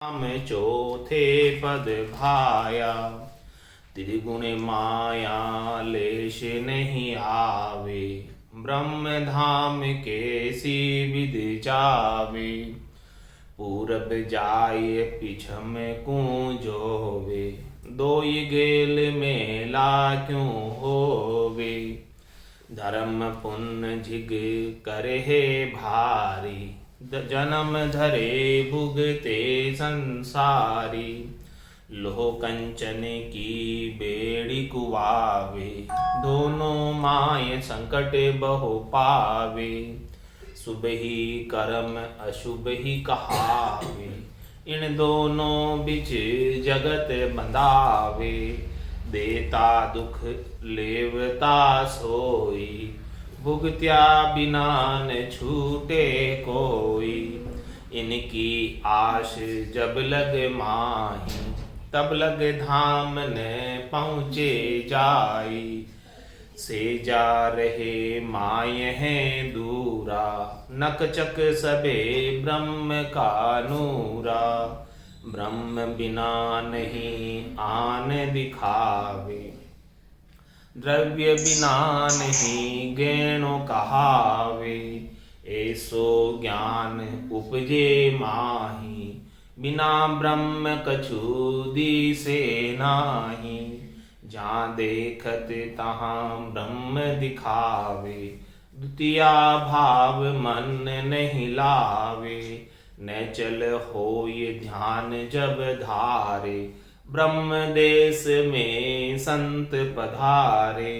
नाम चौथे पद भाया, त्रिगुण माया लेश नहीं आवे, ब्रह्म धाम कैसी विद जावे। पूरब जाय पिछम कूंज होवे, दोई गेल मेला क्यों होवे। धर्म पुण्य झिग करे भारी, जन्म धरे भुगते संसारी। लोह कंचन की बेड़ी कुआवे, दोनों माय संकट बहु पावे। शुभ ही कर्म अशुभ ही कहावे, इन दोनों बिच जगत बंधावे। देता दुख लेवता सोई, भुगत्या बिना न छूटे कोई। इनकी आश जब लग माही, तब लग धाम न पहुँचे जाई। से जा रहे माय हैं दूरा, नक चक सबे ब्रह्म का नूरा। ब्रह्म बिना नहीं आन दिखावे, द्रव्य बिना नहीं गैणो कहावे। ऐसो ज्ञान उपजे माही, बिना ब्रह्म कछु दिसे नाही। जहाँ देखत तहाँ ब्रह्म दिखावे, द्वितीया भाव मन नहीं लावे। न चल होय ध्यान जब धारे, ब्रह्म देश में संत पधारे।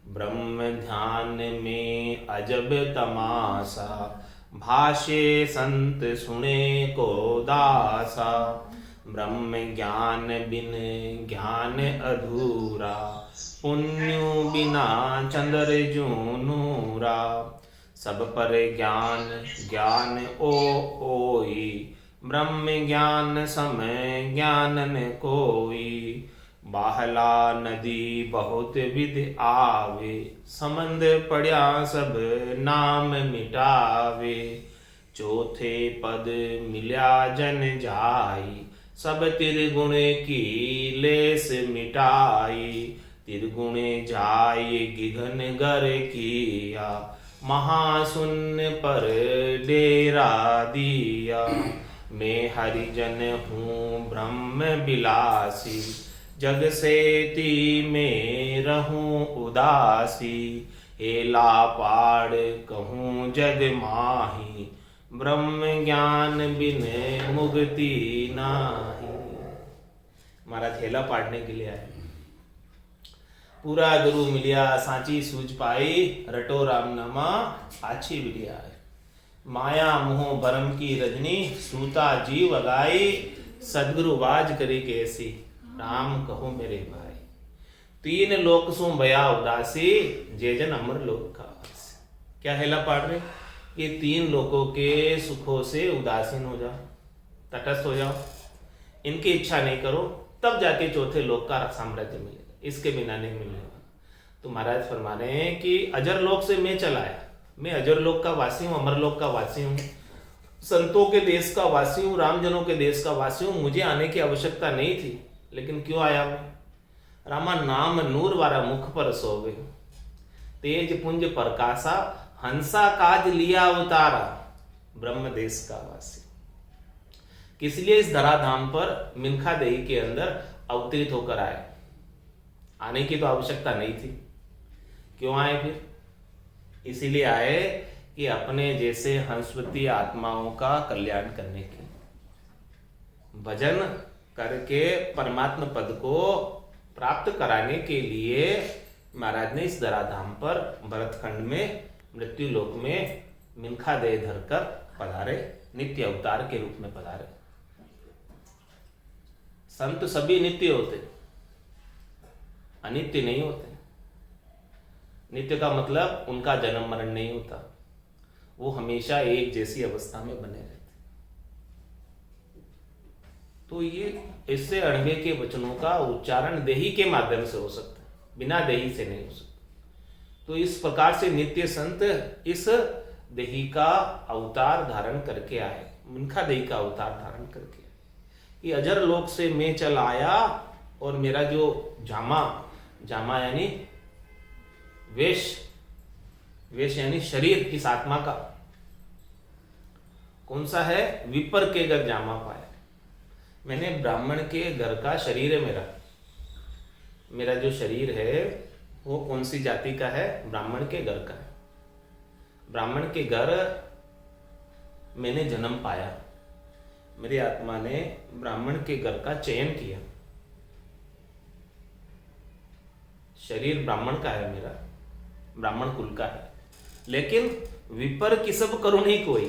ब्रह्म ध्यान में अजब तमाशा, भाषे संत सुने को दासा। ब्रह्म ज्ञान बिन ज्ञान अधूरा, पुण्य बिना चंद्र जो नूरा। सब पर ज्ञान ज्ञान ओई, ब्रह्म ज्ञान समय ज्ञान न कोई। बाहला नदी बहुत विध आवे, समंद पड़या सब नाम मिटावे। चौथे पद मिल्या जन जाई, सब त्रिगुण की लेस मिटाई। त्रिगुण जाय गिघन गर किया, महाशून्य पर डेरा दिया। मैं हरिजन हूँ ब्रह्म बिलासी, जग से ती में रहूं उदासी। हेला पाड़ कहूँ जग माही, ब्रह्म ज्ञान बिन मुक्ति नाही। महाराज हेला पाड़ने के लिए आए। पूरा गुरु मिलिया सांची सूझ पाई, रटो राम नामा आछी बिलिया है। माया मोह भरम की रजनी, सूता जीव अगाई। सदगुरु बाज करी कैसी, राम कहो मेरे भाई। तीन लोक सु बया उदासी, जे जन अमर लोक का वासी। क्या हेला पाड़ रहे कि तीन लोकों के सुखों से उदासीन हो जाओ, तटस्थ हो जाओ, इनकी इच्छा नहीं करो, तब जाके चौथे लोक का साम्राज्य मिलेगा, इसके बिना नहीं मिलने वाला। तो महाराज फरमा रहे हैं कि अजर लोक से मैं चला आया, मैं अजर लोक का वासी हूँ, अमर लोक का वासी हूँ, संतों के देश का वासी हूँ, रामजनों के देश का वासी हूँ। मुझे आने की आवश्यकता नहीं थी, लेकिन क्यों आया मैं? रामा नाम नूर वारा मुख पर सोवे, तेज पुंज प्रकाशा, हंसा काज लिया उतारा। ब्रह्म देश का वासी किस लिए इस धराधाम पर मिनखा देही के अंदर अवतरित होकर आए? आने की तो आवश्यकता नहीं थी, क्यों आए फिर? इसीलिए आए कि अपने जैसे हंसवती आत्माओं का कल्याण करने के, भजन करके परमात्मा पद को प्राप्त कराने के लिए महाराज ने इस धराधाम पर भरतखंड में मृत्यु लोक में मिनखा देह धरकर पधारे, नित्य अवतार के रूप में पधारे। संत सभी नित्य होते, अनित्य नहीं होते। नित्य का मतलब उनका जन्म मरण नहीं होता, वो हमेशा एक जैसी अवस्था में बने रहते। तो ये इससे अणवे के वचनों का उच्चारण देही के माध्यम से हो सकता है, बिना देही से नहीं हो सकता। तो इस प्रकार से नित्य संत इस देही का अवतार धारण करके आए, मुनखा देही का अवतार धारण करके आए। कि अजर लोक से मैं चल आया और मेरा जो जामा यानी वेश यानी शरीर, इस आत्मा का कौन सा है? विपर के घर जामा पाया। मैंने ब्राह्मण के घर का शरीर है मेरा जो शरीर है वो कौन सी जाति का है? ब्राह्मण के घर का है। ब्राह्मण के घर मैंने जन्म पाया, मेरी आत्मा ने ब्राह्मण के घर का चयन किया। शरीर ब्राह्मण का है, मेरा ब्राह्मण कुल का है, लेकिन विपर किसब करो नहीं कोई।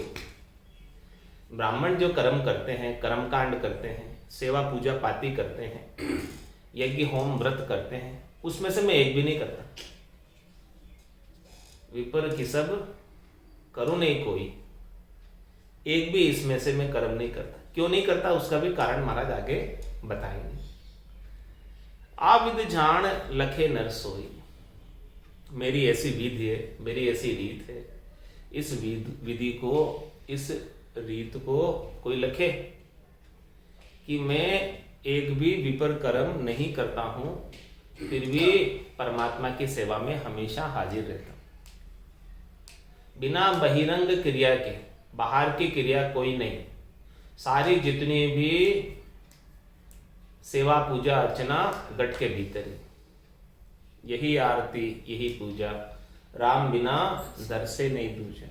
ब्राह्मण जो कर्म करते हैं, कर्म कांड करते हैं, सेवा पूजा पाती करते हैं, यज्ञ होम व्रत करते हैं, उसमें से मैं एक भी नहीं करता। विपर किसब करो नहीं कोई, एक भी इसमें से मैं कर्म नहीं करता। क्यों नहीं करता उसका भी कारण महाराज आगे बताएंगे। आविद जान लखे नर सोई, मेरी ऐसी विधि है, मेरी ऐसी रीत है। इस विधि को, इस रीत को कोई लखे कि मैं एक भी विपर कर्म नहीं करता हूं, फिर भी परमात्मा की सेवा में हमेशा हाजिर रहता हूं। बिना बहिरंग क्रिया के, बाहर की क्रिया कोई नहीं, सारी जितनी भी सेवा पूजा अर्चना गट के भीतर है। यही आरती, यही पूजा, राम बिना दर से नहीं दूजा।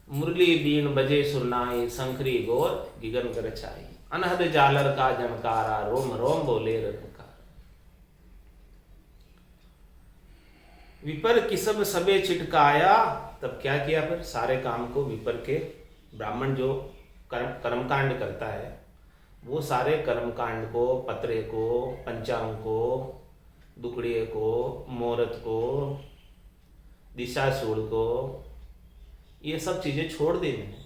मुरली बीन बजे सुरनाई, शंखरी गोर गिगन कर छाई, अनहद जालर का जनकारा, रोम रोम बोले रनकार। विपर किसब सबे छिटकाया, तब क्या किया? फिर सारे काम को विपर के, ब्राह्मण जो कर्मकांड करता है वो सारे कर्मकांड को, पत्रे को, पंचांग को, दुकड़िए को, मुहूर्त को, दिशाशूल को, ये सब चीजें छोड़ दी मैंने।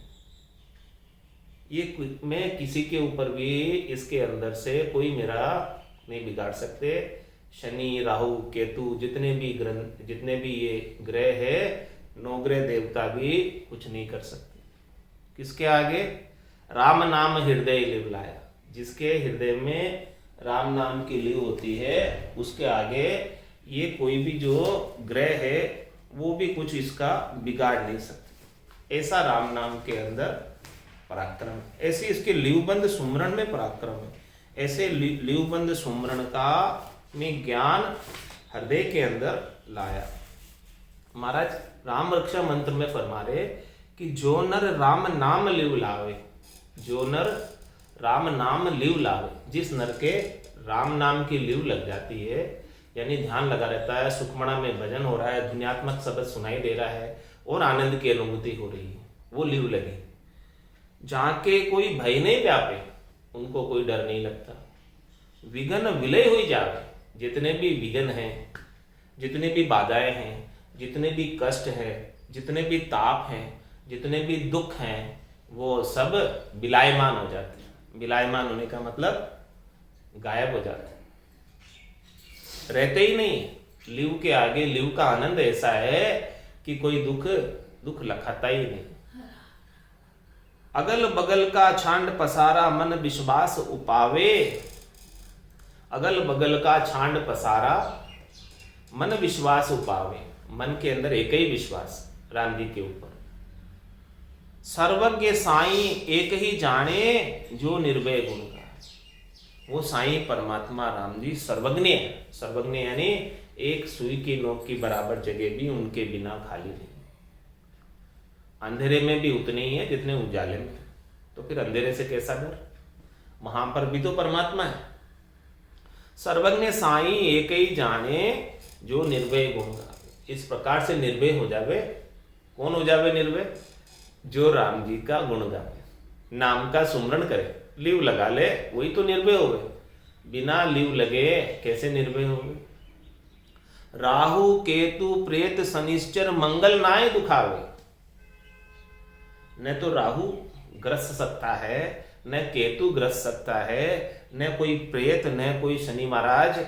ये मैं किसी के ऊपर भी इसके अंदर से कोई मेरा नहीं बिगाड़ सकते। शनि, राहु, केतु, जितने भी ये ग्रह है, नौग्रह देवता भी कुछ नहीं कर सकते। किसके आगे? राम नाम हृदय लिव लाया, जिसके हृदय में राम नाम की लिव होती है, उसके आगे ये कोई भी जो ग्रह है वो भी कुछ इसका बिगाड़ नहीं सकते। ऐसा राम नाम के अंदर पराक्रम, ऐसी इसके लिवबंद सुमरण में पराक्रम है। ऐसे लिवबंद सुमरण का में ज्ञान हृदय के अंदर लाया। महाराज राम रक्षा मंत्र में फरमा रहे कि जो नर राम नाम लिव लावे, जो नर राम नाम लिव लावे, जिस नर के राम नाम की लिव लग जाती है, यानी ध्यान लगा रहता है, सुखमणा में भजन हो रहा है, ध्यात्मक शब्द सुनाई दे रहा है और आनंद की अनुभूति हो रही है, वो लिव लगी। जहाँ के कोई भय नहीं व्यापे, उनको कोई डर नहीं लगता। विघन विलय हुई जावे, जितने भी विघन हैं, जितने भी बाधाएं हैं, जितने भी कष्ट है, जितने भी ताप हैं, जितने भी दुख हैं, वो सब विलायमान हो जाते हैं। विलायमान होने का मतलब गायब हो जाते हैं, रहते ही नहीं। लिव के आगे लिव का आनंद ऐसा है कि कोई दुख लखाता ही नहीं। अगल बगल का छांड पसारा, मन विश्वास उपावे। अगल बगल का छांड पसारा, मन विश्वास उपावे। मन के अंदर एक ही विश्वास, राम जी के ऊपर। सर्वज्ञ साईं एक ही जाने, जो निर्भय गुण का। वो साईं परमात्मा राम जी सर्वज्ञ है। सर्वज्ञ यानी एक सुई की नोक की बराबर जगह भी उनके बिना खाली नहीं। अंधेरे में भी उतने ही है जितने उजाले में, तो फिर अंधेरे से कैसा डर? वहां पर भी तो परमात्मा है। सर्वज्ञ साईं एक ही जाने, जो निर्भय गुण गावे। इस प्रकार से निर्भय हो जावे। कौन हो जावे निर्भय? जो राम जी का गुण गावे, नाम का सुमरण करे, लिव लगा ले, वही तो निर्भय हो गए। बिना लिव लगे कैसे निर्भय हो गए? राहु केतु प्रेत शनिश्चर मंगल नाय दुखावे। न तो राहु ग्रस्त सकता है, न केतु ग्रस्त सकता है, न कोई प्रेत, न कोई शनि महाराज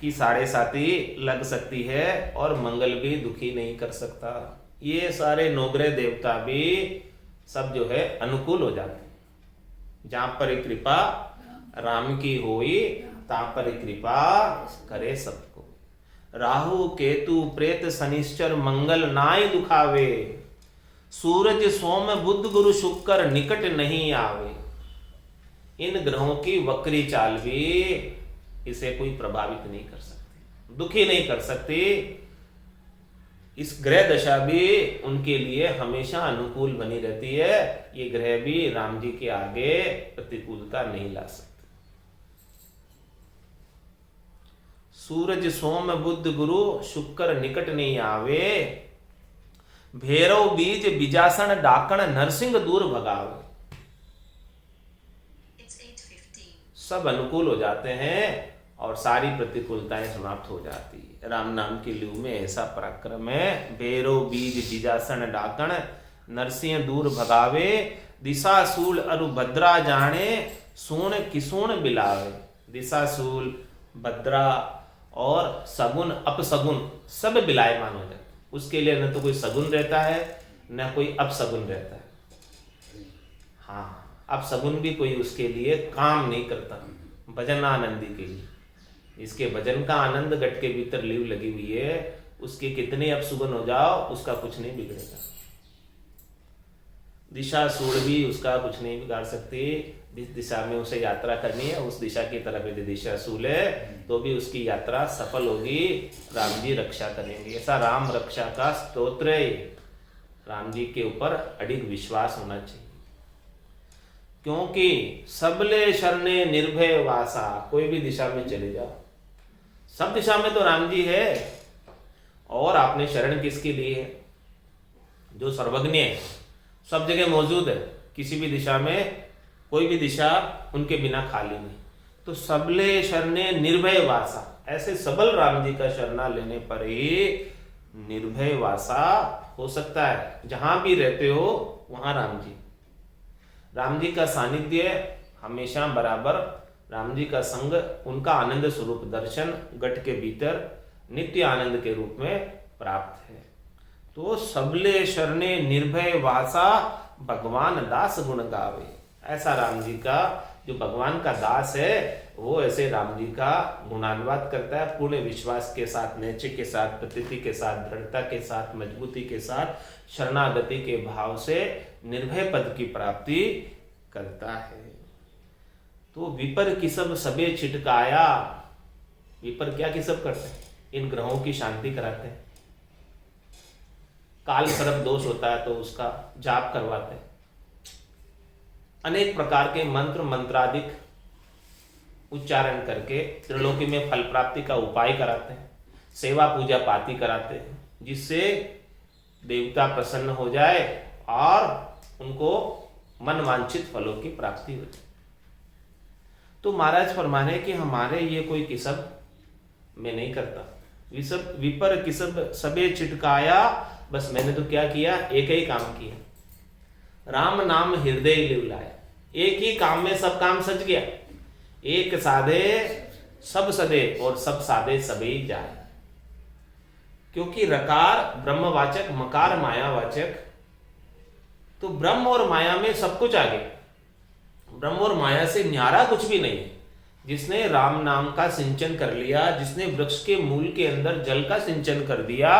की 7.5 लग सकती है, और मंगल भी दुखी नहीं कर सकता। ये सारे नौग्रह देवता भी सब जो है अनुकूल हो जाते हैं। जहां पर कृपा राम की होई, ता पर कृपा करे सबको। राहु केतु प्रेत शनिश्चर मंगल नाय दुखावे, सूरज सोम बुध गुरु शुक्र निकट नहीं आवे। इन ग्रहों की वक्री चाल भी इसे कोई प्रभावित नहीं कर सकती, दुखी नहीं कर सकती। इस ग्रह दशा भी उनके लिए हमेशा अनुकूल बनी रहती है। ये ग्रह भी राम जी के आगे प्रतिकूलता नहीं ला सकते। सूरज सोम बुध गुरु शुक्र निकट नहीं आवे, भैरव बीज बिजासन डाकण नरसिंह दूर भगावे। सब अनुकूल हो जाते हैं और सारी प्रतिकूलताएं समाप्त हो जाती है। राम नाम की लू में ऐसा पराक्रम है। भैरव बीज बिजासन डाकण नरसिंह दूर भगावे, दिशाशूल अरु भद्रा जाने सोन किसोण बिलावे। दिशाशूल भद्रा और सगुन अपसगुन सब बिलायमान हो जाते। उसके लिए न तो कोई सगुन रहता है न कोई अपसगुन रहता है। हाँ, अपसगुन भी कोई उसके लिए काम नहीं करता। भजन आनंदी के लिए, इसके भजन का आनंद गट के भीतर लीव लगी हुई है, उसके कितने अपसुगन हो जाओ उसका कुछ नहीं बिगड़ेगा। दिशा सूड़ भी उसका कुछ नहीं बिगाड़ सकती। जिस दिशा में उसे यात्रा करनी है उस दिशा की तरफ यदि दिशा सूल है तो भी उसकी यात्रा सफल होगी। राम जी रक्षा करेंगे। ऐसा राम रक्षा का स्तोत्र है। राम जी के ऊपर अडिग विश्वास होना चाहिए, क्योंकि सबले शरणे निर्भय वासा। कोई भी दिशा में चले जाओ, सब दिशा में तो राम जी है, और आपने शरण किसके लिए है? जो सर्वज्ञ है, सब जगह मौजूद है। किसी भी दिशा में कोई भी दिशा उनके बिना खाली नहीं। तो सबले शरणे निर्भय वासा, ऐसे सबल राम जी का शरणा लेने पर ही निर्भय वासा हो सकता है। जहां भी रहते हो वहां राम जी का सानिध्य हमेशा बराबर, राम जी का संग, उनका आनंद स्वरूप दर्शन गट के भीतर नित्य आनंद के रूप में प्राप्त है। तो सबले शरणे निर्भय वासा, भगवान दास गुण गावे। ऐसा राम जी का जो भगवान का दास है वो ऐसे राम जी का गुणानुवाद करता है, पूर्ण विश्वास के साथ, नैचे के साथ, प्रतीति के साथ, दृढ़ता के साथ, मजबूती के साथ, शरणागति के भाव से निर्भय पद की प्राप्ति करता है। तो विपर किसब सबे छिटकाया। विपर क्या किसब करते हैं? इन ग्रहों की शांति कराते हैं। काल सर्प दोष होता है तो उसका जाप करवाते हैं। अनेक प्रकार के मंत्र मंत्रादिक उच्चारण करके त्रिलोकी में फल प्राप्ति का उपाय कराते हैं। सेवा पूजा पाती कराते हैं, जिससे देवता प्रसन्न हो जाए और उनको मन वांछित फलों की प्राप्ति हो जाए। तो महाराज फरमाने कि हमारे ये कोई किसब मैं नहीं करता। विपर किसब सबे छिटकाया। बस मैंने तो क्या किया? एक ही काम किया, राम नाम हृदय लिव लाया। एक ही काम में सब काम सज गया। एक साधे सब सदे और सब साधे सबे जाए। क्योंकि रकार ब्रह्मवाचक, मकार मायावाचक, तो ब्रह्म और माया में सब कुछ आ गया। ब्रह्म और माया से न्यारा कुछ भी नहीं है। जिसने राम नाम का सिंचन कर लिया, जिसने वृक्ष के मूल के अंदर जल का सिंचन कर दिया,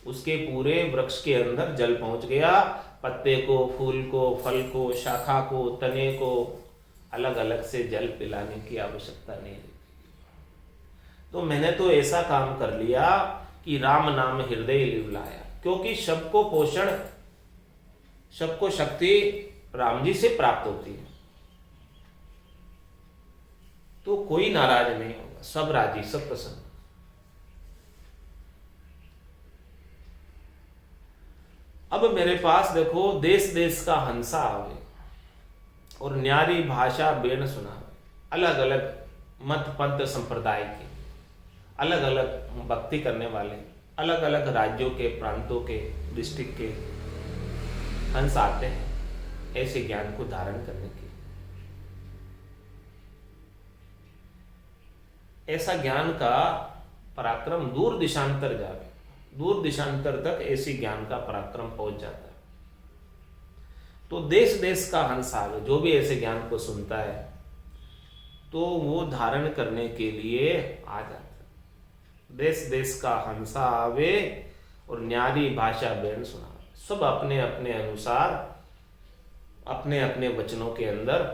उसके पूरे वृक्ष के अंदर जल पहुंच गया। पत्ते को, फूल को, फल को, शाखा को, तने को अलग अलग से जल पिलाने की आवश्यकता नहीं है। तो मैंने तो ऐसा काम कर लिया कि राम नाम हृदय लिव लाया। क्योंकि सबको पोषण, सबको शक्ति राम जी से प्राप्त होती है। तो कोई नाराज नहीं होगा, सब राजी, सब प्रसन्न। अब मेरे पास देखो, देश देश का हंसा आवे और न्यारी भाषा बेन सुनावे। अलग अलग मत पंथ संप्रदाय के, अलग अलग भक्ति करने वाले, अलग अलग राज्यों के, प्रांतों के, डिस्ट्रिक्ट के हंस आते हैं ऐसे ज्ञान को धारण करने के। ऐसा ज्ञान का पराक्रम दूर दिशांतर जावे, दूर दिशांतर तक ऐसी ज्ञान का पराक्रम पहुंच जाता है। तो देश देश का हंस आवे, जो भी ऐसे ज्ञान को सुनता है तो वो धारण करने के लिए आ जाता है। देश देश का हंसा आवे और न्यारी भाषा बेन सुनावे। सब अपने अपने अनुसार अपने अपने वचनों के अंदर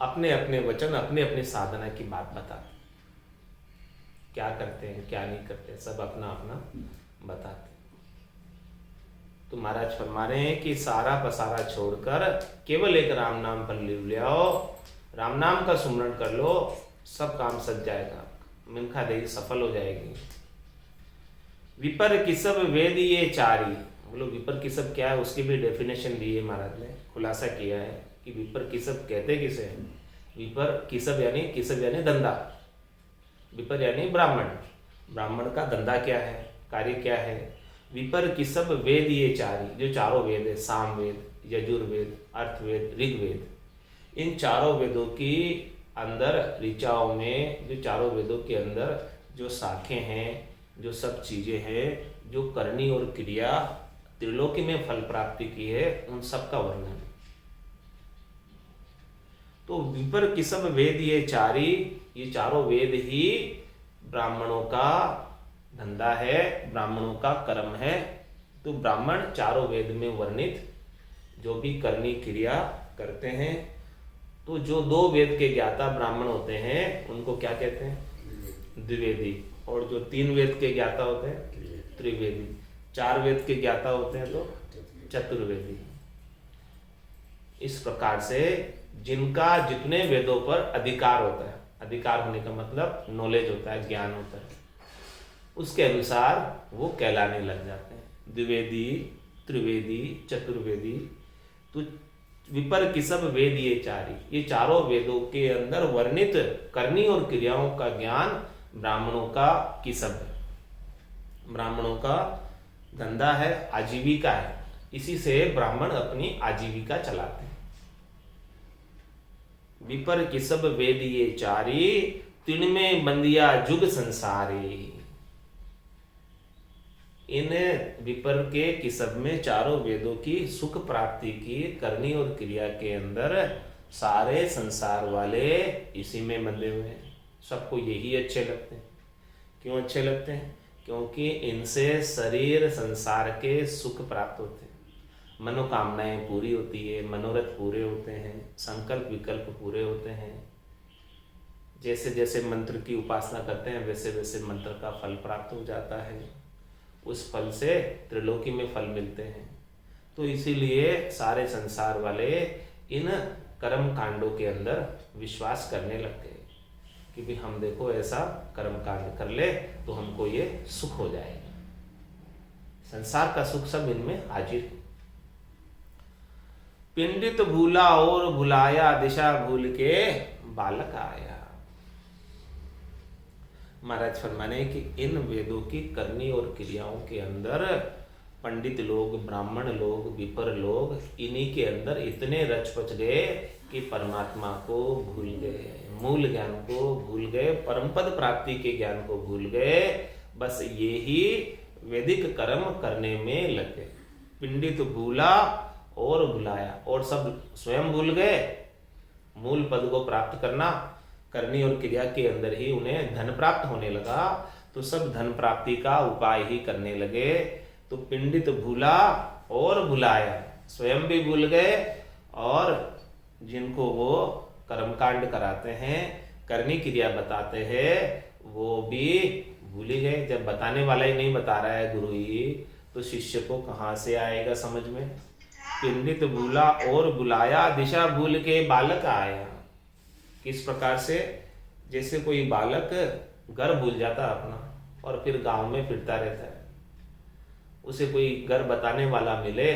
अपने अपने वचन अपने अपने साधना की बात बताते, क्या करते हैं क्या नहीं करते, सब अपना अपना बताते। तो महाराज फरमा रहे हैं कि सारा पसारा छोड़कर केवल एक राम नाम पर ले आओ, राम नाम का सुमरण कर लो, सब काम सज जाएगा, मिनखा देगी सफल हो जाएगी। विपर किसब वेद ये चारी, बोलो विपर किसब क्या है, उसकी भी डेफिनेशन दी है महाराज ने, खुलासा किया है कि विपर किसब कहते किसे हैं। विपर किसब यानी धंधा, विपर यानी ब्राह्मण, ब्राह्मण का धंधा क्या है, कार्य क्या है। विपर किसब वेद ये चारी, जो चारों वेद है, सामवेद, यजुर्वेद, अर्थवेद, ऋग्वेद, इन चारों वेदों की अंदर ऋचाओं में, जो चारों वेदों के अंदर जो शाखें हैं, जो सब चीजें हैं, जो करनी और क्रिया त्रिलोकी में फल प्राप्ति की है, उन सब का वर्णन। तो विपर किसब वेद ये चारी, ये चारों वेद ही ब्राह्मणों का धंधा है, ब्राह्मणों का कर्म है। तो ब्राह्मण चारों वेद में वर्णित जो भी करनी क्रिया करते हैं, तो जो दो वेद के ज्ञाता ब्राह्मण होते हैं उनको क्या कहते हैं, द्विवेदी। और जो तीन वेद के ज्ञाता होते हैं त्रिवेदी, चार वेद के ज्ञाता होते हैं तो चतुर्वेदी। इस प्रकार से जिनका जितने वेदों पर अधिकार होता है, अधिकार होने का मतलब नॉलेज होता है, ज्ञान होता है, उसके अनुसार वो कहलाने लग जाते हैं द्विवेदी, त्रिवेदी, चतुर्वेदी। तो विपर किसब वेद ये चारी, ये चारों वेदों के अंदर वर्णित करनी और क्रियाओं का ज्ञान ब्राह्मणों का किसब है, ब्राह्मणों का धंधा है, आजीविका है। इसी से ब्राह्मण अपनी आजीविका चलाते हैं। विपर किसब वेद ये चारी, तिनमें बंदिया जुग संसारी। इन विपर के किसब में चारों वेदों की सुख प्राप्ति की करनी और क्रिया के अंदर सारे संसार वाले इसी में बंधे हुए हैं। सबको यही अच्छे लगते हैं। क्यों अच्छे लगते हैं? क्योंकि इनसे शरीर संसार के सुख प्राप्त होते हैं, मनोकामनाएं पूरी होती है, मनोरथ पूरे होते हैं, संकल्प विकल्प पूरे होते हैं। जैसे जैसे मंत्र की उपासना करते हैं वैसे वैसे मंत्र का फल प्राप्त हो जाता है, उस फल से त्रिलोकी में फल मिलते हैं। तो इसीलिए सारे संसार वाले इन कर्म कांडों के अंदर विश्वास करने लगते हैं कि भी हम देखो ऐसा कर्म कांड कर ले तो हमको ये सुख हो जाएगा। संसार का सुख सब इनमें हाजिर है। पिंडित भूला और भुलाया, दिशा भूल के बालक आया। महाराज फरमाने कि इन वेदों की करनी और क्रियाओं के अंदर पंडित लोग, ब्राह्मण लोग, विपर लोग इन्हीं के अंदर इतने रच पच गए कि परमात्मा को भूल गए, मूल ज्ञान को भूल गए, परमपद प्राप्ति के ज्ञान को भूल गए। बस ये ही वैदिक कर्म करने में लगे। पिंडित भूला और भुलाया, और सब स्वयं भूल गए। मूल पद को प्राप्त करना, करनी और क्रिया के अंदर ही उन्हें धन प्राप्त होने लगा, तो सब धन प्राप्ति का उपाय ही करने लगे। तो पिंडित भूला और भुलाया, स्वयं भी भूल गए और जिनको वो कर्मकांड कराते हैं, करनी क्रिया बताते हैं, वो भी भूल ही गए। जब बताने वाला ही नहीं बता रहा है गुरु ही, तो शिष्य को कहाँ से आएगा समझ में। पिंडित भूला और बुलाया, दिशा भूल के बालक आया। किस प्रकार से? जैसे कोई बालक घर भूल जाता अपना और फिर गांव में फिरता रहता है, उसे कोई घर बताने वाला मिले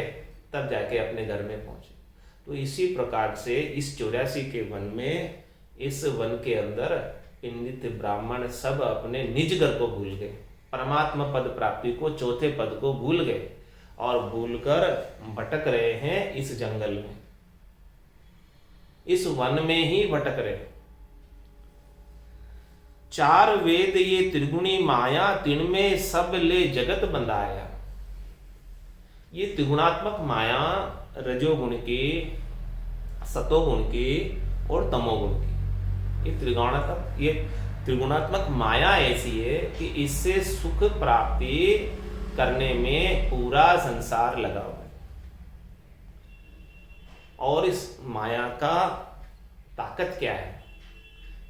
तब जाके अपने घर में पहुंचे। तो इसी प्रकार से इस 84 के वन में, इस वन के अंदर पिंडित ब्राह्मण सब अपने निज घर को भूल गए, परमात्मा पद प्राप्ति को, चौथे पद को भूल गए और भूलकर भटक रहे हैं इस जंगल में, इस वन में ही भटक रहे। चार वेद ये त्रिगुणी माया, तिनमें सब ले जगत बंधाया। ये त्रिगुणात्मक माया रजोगुण की, सतोगुण की और तमोगुण की। ये त्रिगुणात्मक माया ऐसी है कि इससे सुख प्राप्ति करने में पूरा संसार लगा हुआ है। और इस माया का ताकत क्या है,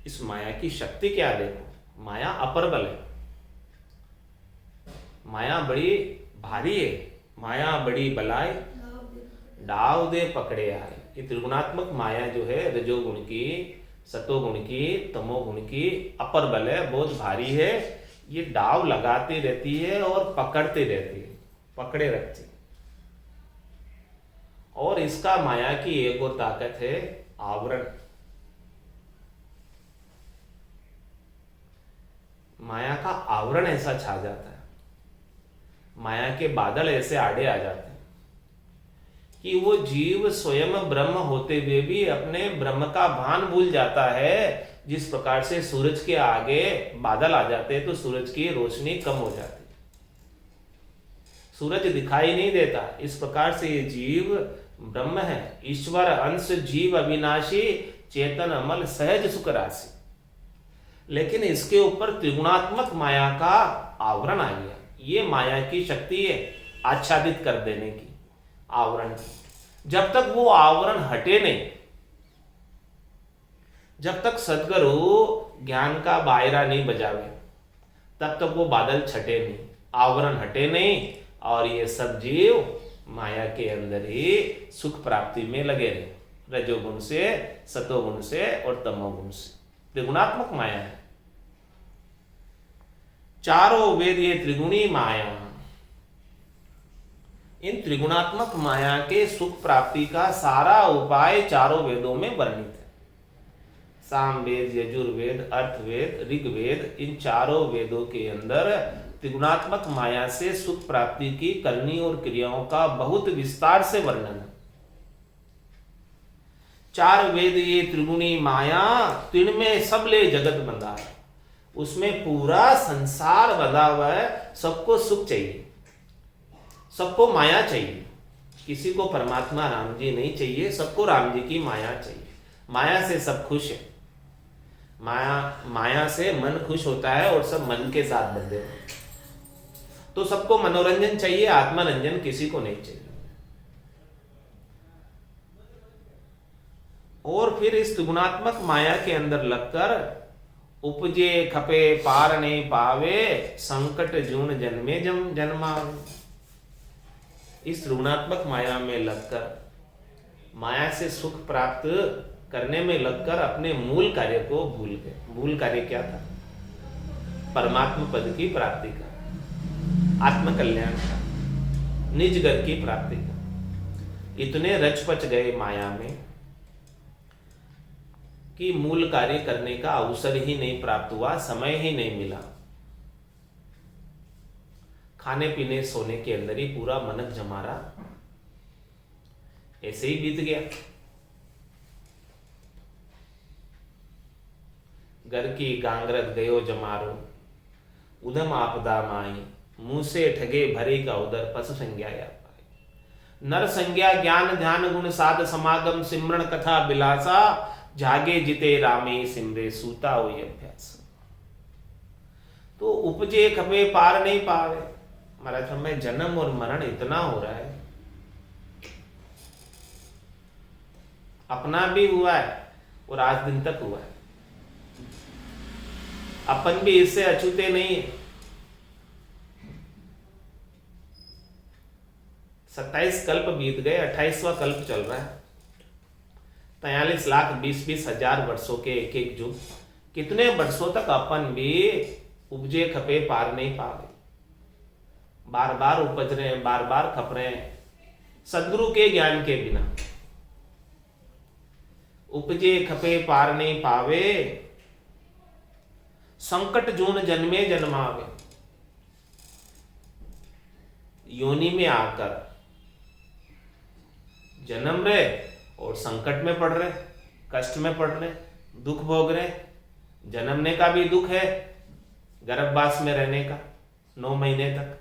इस माया की शक्ति क्या है? देखो, माया अपरबल है, माया बड़ी भारी है, माया बड़ी बलाय डाव दे पकड़े आए। ये त्रिगुणात्मक माया जो है, रजोगुण की, सतोगुण की, तमोगुण की अपर बल है, बहुत भारी है। ये डाव लगाती रहती है और पकड़ती रहती है, पकड़े रखती है। और इसका माया की एक और ताकत है, आवरण। माया का आवरण ऐसा छा जाता है, माया के बादल ऐसे आड़े आ जाते हैं कि वो जीव स्वयं ब्रह्म होते हुए भी अपने ब्रह्म का भान भूल जाता है। जिस प्रकार से सूरज के आगे बादल आ जाते हैं तो सूरज की रोशनी कम हो जाती है, सूरज दिखाई नहीं देता। इस प्रकार से ये जीव ब्रह्म है, ईश्वर अंश जीव अविनाशी, चेतन अमल सहज सुख राशि। लेकिन इसके ऊपर त्रिगुणात्मक माया का आवरण आ गया। ये माया की शक्ति है आच्छादित कर देने की, आवरण की। जब तक वो आवरण हटे नहीं, जब तक सद्गुरु ज्ञान का बायरा नहीं बजावे, तब तक वो बादल छटे नहीं, आवरण हटे नहीं, और ये सब जीव माया के अंदर ही सुख प्राप्ति में लगे रहे, रजोगुण से, सतोगुण से और तमोगुण से। त्रिगुणात्मक माया है। चारों वेद ये त्रिगुणी माया, इन त्रिगुणात्मक माया के सुख प्राप्ति का सारा उपाय चारों वेदों में वर्णित है। सामवेद, यजुर्वेद, अर्थवेद, ऋग्वेद, इन चारों वेदों के अंदर त्रिगुणात्मक माया से सुख प्राप्ति की करनी और क्रियाओं का बहुत विस्तार से वर्णन है। चार वेद ये त्रिगुणी माया, तीन में सब ले जगत बंधा है, उसमें पूरा संसार बंधा हुआ है। सबको सुख चाहिए, सबको माया चाहिए, किसी को परमात्मा राम जी नहीं चाहिए, सबको राम जी की माया चाहिए। माया से सब खुश है, माया से मन खुश होता है और सब मन के साथ बंधे हैं। तो सबको मनोरंजन चाहिए, आत्मरंजन किसी को नहीं चाहिए। और फिर इस त्रिगुणात्मक माया के अंदर लगकर उपजे खपे पार नहीं पावे, संकट जून जन्मे जन्मावे। इस त्रिगुणात्मक माया में लगकर, माया से सुख प्राप्त करने में लगकर अपने मूल कार्य को भूल गए। मूल कार्य क्या था? परमात्मा पद की प्राप्ति का, आत्मकल्याण का, निज घर की प्राप्ति का। इतने रचपच गए माया में कि मूल कार्य करने का अवसर ही नहीं प्राप्त हुआ, समय ही नहीं मिला। खाने पीने सोने के अंदर ही पूरा मनक जमारा ऐसे ही बीत गया। घर की गांगरत गयो जमारो, उधम आपदा माई, मुंह से ठगे भरे का उदर, पशु संज्ञा या पाई। नर संज्ञा ज्ञान ध्यान गुण साध समागम, सिमरण कथा बिलासा, जागे जिते रामे सिमरे सूता हो अभ्यास। तो उपजे खपे पार नहीं पावे। महाराज में जन्म और मरण इतना हो रहा है, अपना भी हुआ है और आज दिन तक हुआ है। अपन भी इससे अछूते नहीं है। 27 कल्प बीत गए, 28वां कल्प चल रहा है। 43,20,20,000 वर्षों के एक एक युग। कितने वर्षों तक अपन भी उपजे खपे पार नहीं पावे, बार बार उपज रहे हैं, बार बार खप रहे हैं सदगुरु के ज्ञान के बिना। उपजे खपे पार नहीं पावे, संकट जून जन्मे जन्मावे। योनि में आकर जन्म रहे और संकट में पड़ रहे, कष्ट में पड़ रहे, दुख भोग रहे। जन्मने का भी दुख है, गर्भवास में रहने का 9 महीने तक।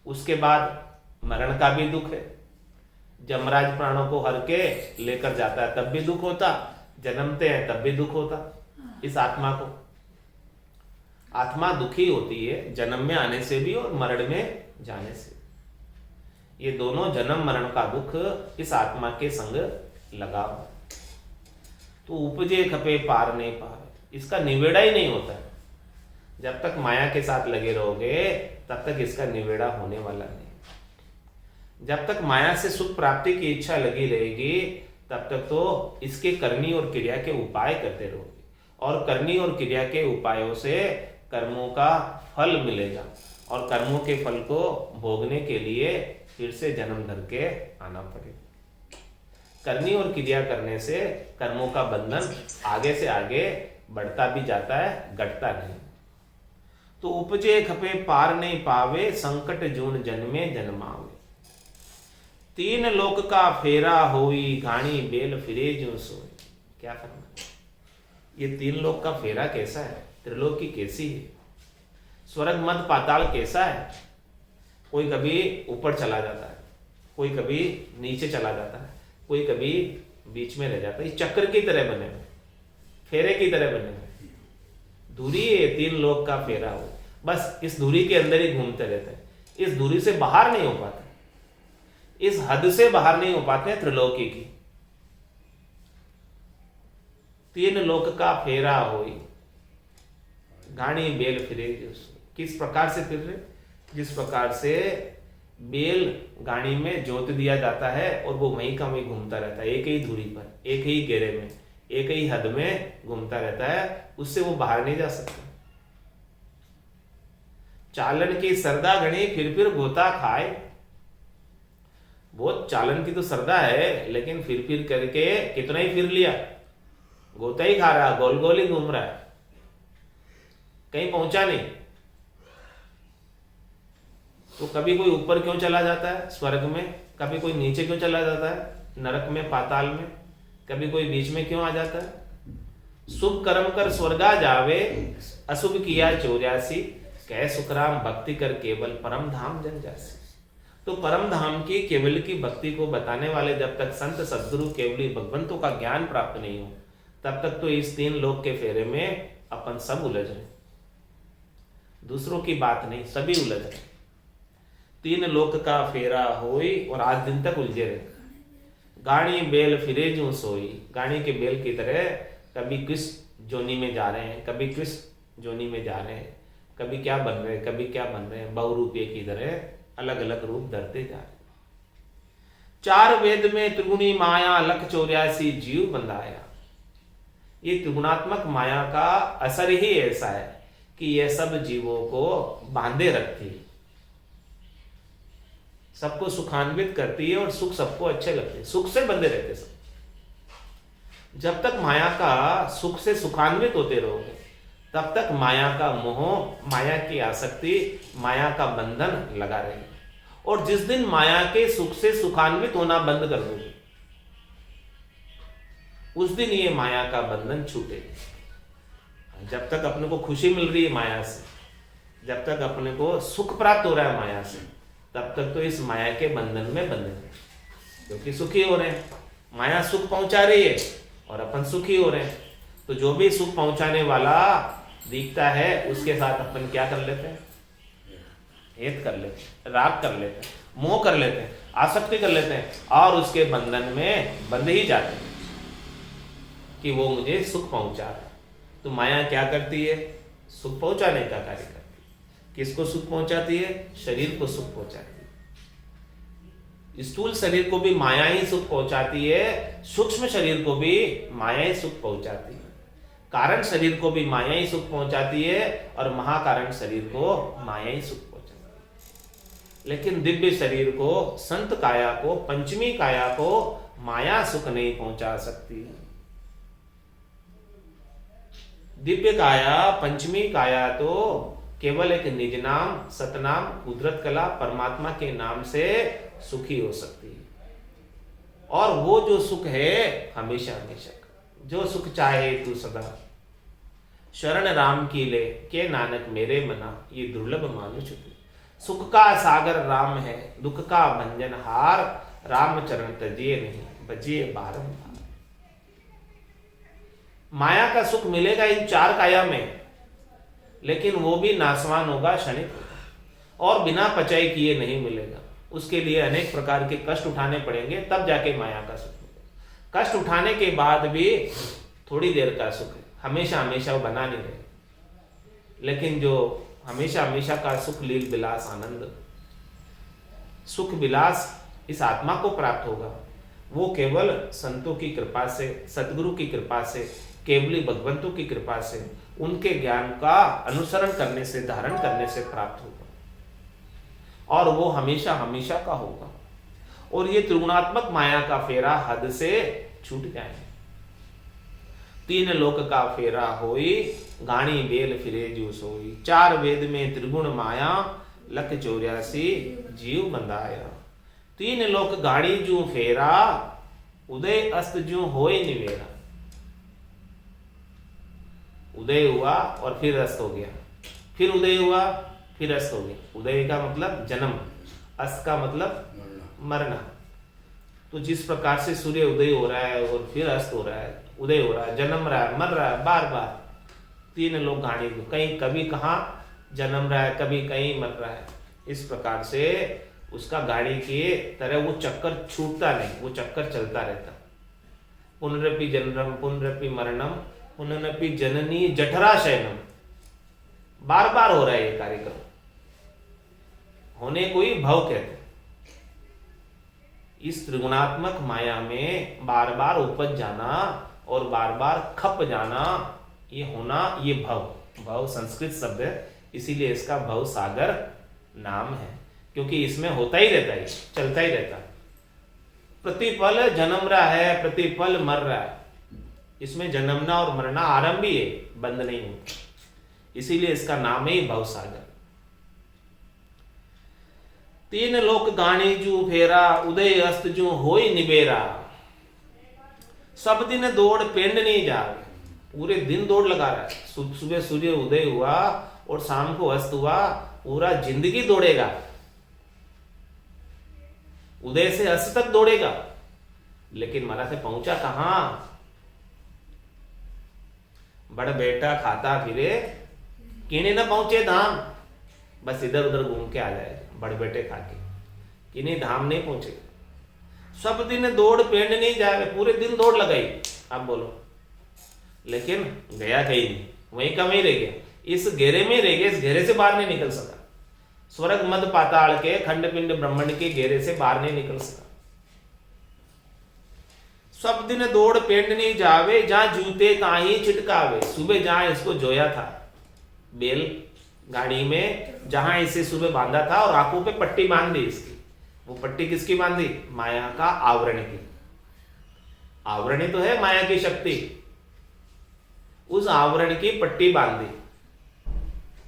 उसके बाद मरण का भी दुख है, जमराज प्राणों को हर के लेकर जाता है तब भी दुख होता, जन्मते हैं तब भी दुख होता। इस आत्मा को, आत्मा दुखी होती है जन्म में आने से भी और मरण में जाने से। ये दोनों जन्म मरण का दुख इस आत्मा के संग लगा हुआ। तो उपजे खपे पार नहीं पावे, इसका निवेड़ा ही नहीं होता है। जब तक माया के साथ लगे रहोगे तब तक इसका निवेड़ा होने वाला नहीं। जब तक माया से सुख प्राप्ति की इच्छा लगी रहेगी तब तक तो इसके करनी और क्रिया के उपाय करते रहोगे, और करनी और क्रिया के उपायों से कर्मों का फल मिलेगा, और कर्मों के फल को भोगने के लिए फिर से जन्म धर के आना पड़ेगा। करनी और क्रिया करने से कर्मों का बंधन आगे से आगे बढ़ता भी जाता है, घटता नहीं। तो उपजे खपे पार नहीं पावे, संकट जून जन्मे जन्मावे। तीन लोक का फेरा होई, घाणी बेल फिरे जो सोई। क्या करना? ये तीन लोक का फेरा कैसा है? त्रिलोकी कैसी है? स्वर्ग मध्य पाताल कैसा है? कोई कभी ऊपर चला जाता है, कोई कभी नीचे चला जाता है, कोई कभी बीच में रह जाता है। ये चक्र की तरह बने हुए, फेरे की तरह बने हुए। धुरी है तीन लोक का फेरा हो, बस इस धुरी के अंदर ही घूमते रहते हैं। इस धुरी से बाहर नहीं हो पाते, इस हद से बाहर नहीं हो पाते त्रिलोकी की। तीन लोक का फेरा होई, घाणी बेल फिरे। किस प्रकार से फिर रहे? जिस प्रकार से बेल गाड़ी में जोत दिया जाता है और वो वहीं का वहीं घूमता रहता है, एक ही धुरी पर, एक ही घेरे में, एक ही हद में घूमता रहता है, उससे वो बाहर नहीं जा सकता। चालन की सरदा गणी फिर गोता खाए। बहुत चालन की तो सरदा है, लेकिन फिर करके कितना ही फिर लिया, गोता ही खा रहा, गोल गोल ही घूम रहा है, कहीं पहुंचा नहीं। तो कभी कोई ऊपर क्यों चला जाता है स्वर्ग में, कभी कोई नीचे क्यों चला जाता है नरक में पाताल में, कभी कोई बीच में क्यों आ जाता है? शुभ कर्म कर स्वर्गा जावे, अशुभ किया 84, कह सुखराम भक्ति कर केवल परम धाम जन जासी। तो परम धाम की केवल की भक्ति को बताने वाले जब तक संत सद्गुरु केवली भगवंतों का ज्ञान प्राप्त नहीं हो तब तक तो इस तीन लोक के फेरे में अपन सब उलझ रहे, दूसरों की बात नहीं, सभी उलझ रहे। तीन लोक का फेरा होई और आज दिन तक उलझे रहे। गाड़ी बेल फिरे जू सोई, गाड़ी के बेल की तरह कभी किस जोनी में जा रहे हैं, कभी किस जोनी में जा रहे हैं, कभी क्या बन रहे हैं, कभी क्या बन रहे हैं, बहुरूपीय की तरह अलग अलग रूप धरते जा रहे। चार वेद में त्रिगुणी माया लख 84 जीव बंधाया। ये त्रिगुणात्मक माया का असर ही ऐसा है कि यह सब जीवों को बांधे रखती है, सबको सुखान्वित करती है और सुख सबको अच्छे लगते हैं, सुख से बंधे रहते सब। जब तक माया का सुख से सुखान्वित होते रहोगे तब तक माया का मोह, माया की आसक्ति, माया का बंधन लगा रहेगा। और जिस दिन माया के सुख से सुखान्वित होना बंद कर दोगे उस दिन ये माया का बंधन छूटेगा। जब तक अपने को खुशी मिल रही है माया से, जब तक अपने को सुख प्राप्त हो रहा है माया से, तब तक तो इस माया के बंधन में बंधे हैं, क्योंकि सुखी हो रहे हैं। माया सुख पहुंचा रही है और अपन सुखी हो रहे हैं। तो जो भी सुख पहुंचाने वाला दिखता है उसके साथ अपन क्या कर लेते हैं? हेत कर लेते हैं, राग कर लेते हैं, मोह कर लेते हैं, आसक्ति कर लेते हैं और उसके बंधन में बंध ही जाते हैं कि वो मुझे सुख पहुंचा रहा है। तो माया क्या करती है? सुख पहुंचाने का कार्य करती है। किसको सुख पहुंचाती है? शरीर को सुख पहुंचाती है। स्थूल शरीर को भी माया ही सुख पहुंचाती है, सूक्ष्म शरीर को भी माया ही सुख पहुंचाती है, कारण शरीर को भी माया ही सुख पहुंचाती है और महाकारण शरीर को माया ही सुख पहुंचाती है। लेकिन दिव्य शरीर को, संत काया को, पंचमी काया को माया सुख नहीं पहुंचा सकती। दिव्य काया, पंचमी काया तो केवल एक निज नाम, सतनाम, कुदरत कला, परमात्मा के नाम से सुखी हो सकती है। और वो जो सुख है हमेशा हमेशा का, जो सुख चाहे तू सदा, शरण राम की ले के नानक मेरे मना, ये दुर्लभ मानुष। सुख का सागर राम है, दुख का भंजन हार, राम चरण तजिए नहीं, बजिए बारंबार। माया का सुख मिलेगा इन चार काया में, लेकिन वो भी नासवान होगा, क्षणिक होगा, और बिना पचाई किए नहीं मिलेगा। उसके लिए अनेक प्रकार के कष्ट उठाने पड़ेंगे, तब जाके माया का सुख मिलेगा। कष्ट उठाने के बाद भी थोड़ी देर का सुख है, हमेशा हमेशा वो बना नहीं रहे। लेकिन जो हमेशा हमेशा का सुख, लील विलास, आनंद, सुख विलास इस आत्मा को प्राप्त होगा, वो केवल संतों की कृपा से, सदगुरु की कृपा से, केवली भगवंतों की कृपा से, उनके ज्ञान का अनुसरण करने से, धारण करने से प्राप्त होगा, और वो हमेशा हमेशा का होगा। और ये त्रिगुणात्मक माया का फेरा हद से छूट जाए। तीन लोक का फेरा होई, गाणी बेल फिरे जो सोई। चार वेद में त्रिगुण माया, लख 84 जीव बंधाया। तीन लोक गाड़ी जू फेरा, उदय अस्त जू होए निवेरा। उदय हुआ और फिर अस्त हो गया, फिर उदय हुआ, फिर अस्त हो गया। उदय का मतलब जन्म, अस्त का मतलब मरना। तो जिस प्रकार से सूर्य उदय हो रहा है और फिर अस्त हो रहा है, उदय हो रहा है, जन्म रहा है, मर रहा है, बार बार तीन लोग गाड़ी को, कहीं कभी कहाँ जन्म रहा है, कभी कहीं मर रहा है। इस प्रकार से उसका गाड़ी की तरह वो चक्कर छूटता नहीं, वो चक्कर चलता रहता। पुनरपि जन्मम पुनरपि मरणम पुनरपि जननी जठरा शयनम। बार बार हो रहा है ये कार्यक्रम, होने को ही भव कहते। इस त्रिगुणात्मक माया में बार बार उपज जाना और बार बार खप जाना, ये होना, ये भव। भव संस्कृत शब्द है, इसीलिए इसका भव सागर नाम है, क्योंकि इसमें होता ही रहता है, चलता ही रहता है। प्रतिपल जन्म रहा है, प्रतिपल मर रहा है। इसमें जन्मना और मरना आरंभ ही है, बंद नहीं होता। इसीलिए इसका नाम ही भव सागर। तीन लोक गाणी जू फेरा, उदय अस्त जू होई निबेरा। सब दिन दौड़ पेंड नहीं जावे। पूरे दिन दौड़ लगा रहा है। सुबह सूर्य उदय हुआ और शाम को अस्त हुआ, पूरा जिंदगी दौड़ेगा, उदय से अस्त तक दौड़ेगा। लेकिन मरा से पहुंचा कहां? बड़ बेटा खाता फिरे, किने न पहुंचे धाम। बस इधर उधर घूम के आ जाएगा बड़ बेटे खा के, किन्हीं धाम नहीं पहुंचे। सब दिन दौड़ पेंड नहीं जावे, पूरे दिन दौड़ लगाई, आप बोलो, लेकिन गया कहीं नहीं, वहीं का वहीं रह गया, इस घेरे में रह गया, इस घेरे से बाहर नहीं निकल सका। स्वर्ग मद पाताल के खंड पिंड ब्रह्मांड के घेरे से बाहर नहीं निकल सका। सब दिन दौड़ पेंड नहीं जावे, जहां जूते ताही छिटकावे। सुबह जहां इसको जोया था बेल गाड़ी में, जहां इसे सुबह बांधा था और आंखों पे पट्टी बांध दी इसकी, वो पट्टी किसकी बांधी? माया का आवरण की। आवरण ही तो है माया की शक्ति। उस आवरण की पट्टी बांधी,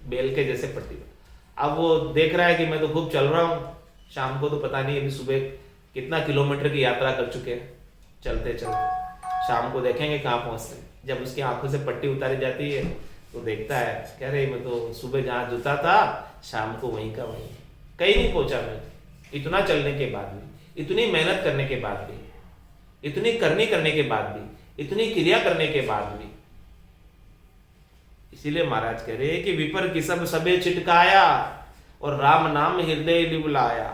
बेल के जैसे पट्टी। अब वो देख रहा है कि मैं तो खूब चल रहा हूं, शाम को तो पता नहीं अभी सुबह कितना किलोमीटर की यात्रा कर चुके हैं, चलते चलते। शाम को देखेंगे कहाँ पहुंचते हैं। जब उसकी आंखों से पट्टी उतारी जाती है तो देखता है, कह रहे मैं तो सुबह जहां जुता था, शाम को वहीं का वहीं, कहीं नहीं पहुंचा मैं। इतना चलने के बाद भी, इतनी मेहनत करने के बाद भी, इतनी करने के बाद भी, इतनी क्रिया करने के बाद भी। इसीलिए महाराज कह रहे कि विपर की सब सबे छिटकाया और राम नाम हृदय लिबलाया।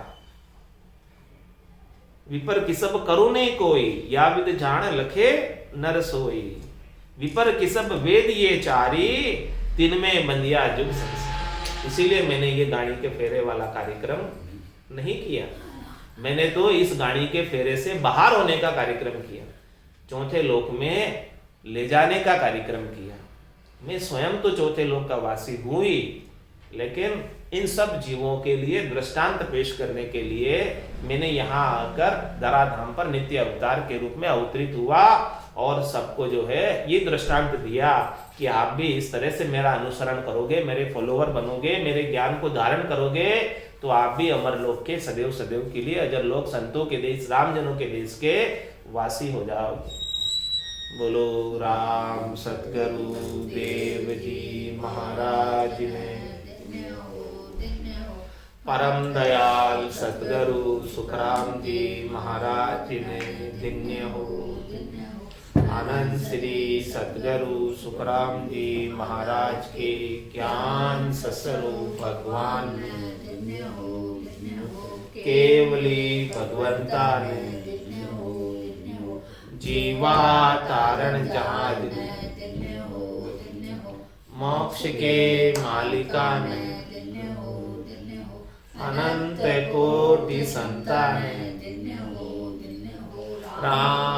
विपर की सब करू नहीं कोई, या विद जान लखे नर सोई। विपर की सब वेद ये चारी, तिन में बंदिया जुग संसार। इसीलिए मैंने ये गाड़ी के फेरे वाला कार्यक्रम नहीं किया, मैंने तो इस गाड़ी के फेरे से बाहर होने का कार्यक्रम किया, चौथे लोक में ले जाने का कार्यक्रम किया। मैं स्वयं तो चौथे लोक का वासी हूं ही, लेकिन इन सब जीवों के लिए दृष्टांत पेश करने के लिए मैंने यहाँ आकर धराधाम पर नित्य अवतार के रूप में अवतरित हुआ और सबको जो है ये दृष्टांत दिया कि आप भी इस तरह से मेरा अनुसरण करोगे, मेरे फॉलोवर बनोगे, मेरे ज्ञान को धारण करोगे, तो आप भी अमर लोक के सदैव सदैव के लिए, अजर लोक संतों के देश, रामजनों के देश के वासी हो जाओगे। बोलो राम सतगुरु देव जी महाराज ने। परम दयाल सतगुरु सुखराम जी महाराज जी ने धन्य हो। आनंद श्री सतगुरु सुखराम जी महाराज के ज्ञान स्वरूप भगवान केवली भगवंता ने जीवा तारण जहाज मोक्ष के मालिका ने अनंत कोटि संतान राम